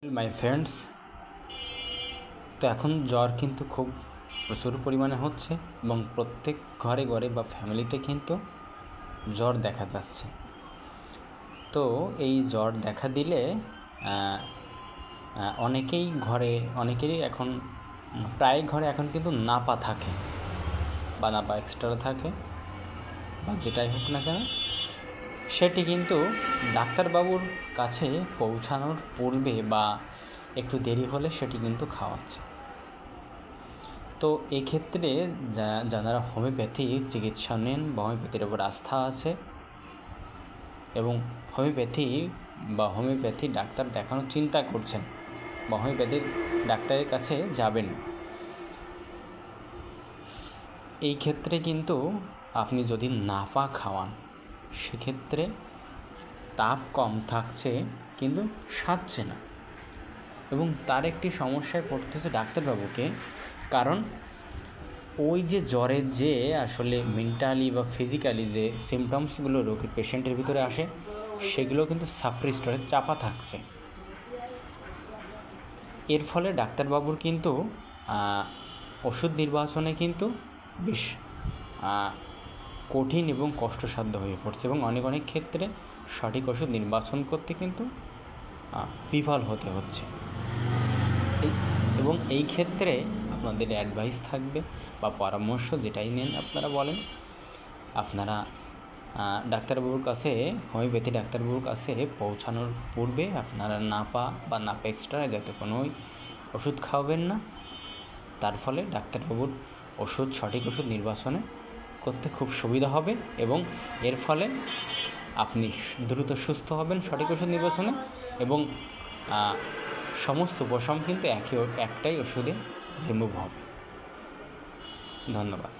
My friends, তো এখন জ্বর কিন্তু খুব প্রচুর পরিমাণে হচ্ছে এবং প্রত্যেক ঘরে ঘরে বা ফ্যামিলিতে কিন্তু জ্বর দেখা যাচ্ছে। তো এই জ্বর দেখা দিলে অনেকেরই এখন প্রায় ঘরে এখন কিন্তু নাপা থাকে বা নাপা এক্সট্রা থাকে বা যেটাই হোক না কেন, সেটি কিন্তু ডাক্তারবাবুর কাছে পৌঁছানোর পূর্বে বা একটু দেরি হলে সেটি কিন্তু খাওয়াচ্ছে। তো এক্ষেত্রে যারা হোমিওপ্যাথি চিকিৎসা নেন বা হোমিওপ্যাথির ওপর আস্থা আছে এবং হোমিওপ্যাথি ডাক্তার দেখানোর চিন্তা করছেন বা হোমিওপ্যাথির ডাক্তারের কাছে যাবেন, এই ক্ষেত্রে কিন্তু আপনি যদি নাপা খাওয়ান সেক্ষেত্রে তাপ কম থাকছে কিন্তু সারছে না, এবং তার একটি সমস্যায় পড়তে হচ্ছে ডাক্তারবাবুকে। কারণ ওই যে জ্বরের যে আসলে মেন্টালি বা ফিজিক্যালি যে সিমটমসগুলো রোগীর পেশেন্টের ভিতরে আসে সেগুলো কিন্তু সাপ্রেসড চাপা থাকছে। এর ফলে ডাক্তারবাবুর কিন্তু ওষুধ নির্বাচনে কিন্তু বেশ কঠিন এবং কষ্টসাধ্য হয়ে পড়ছে এবং অনেক ক্ষেত্রে সঠিক ওষুধ নির্বাচন করতে কিন্তু বিফল হতে হচ্ছে। এবং এই ক্ষেত্রে আপনাদের অ্যাডভাইস থাকবে বা পরামর্শ যেটাই নেন আপনারা বলেন, আপনারা ডাক্তারবাবুর কাছে হোমিওপ্যাথি ডাক্তারবাবুর কাছে পৌঁছানোর পূর্বে আপনারা নাপা বা নাপা এক্সট্রা যাতে কোনোই ওষুধ খাওয়াবেন না। তার ফলে ডাক্তারবাবুর সঠিক ওষুধ নির্বাচনে করতে খুব সুবিধা হবে এবং এর ফলে আপনি দ্রুত সুস্থ হবেন সঠিক ওষুধ নির্বাচনে, এবং সমস্ত উপশম কিন্তু একটাই ওষুধে রিমুভ হবে। ধন্যবাদ।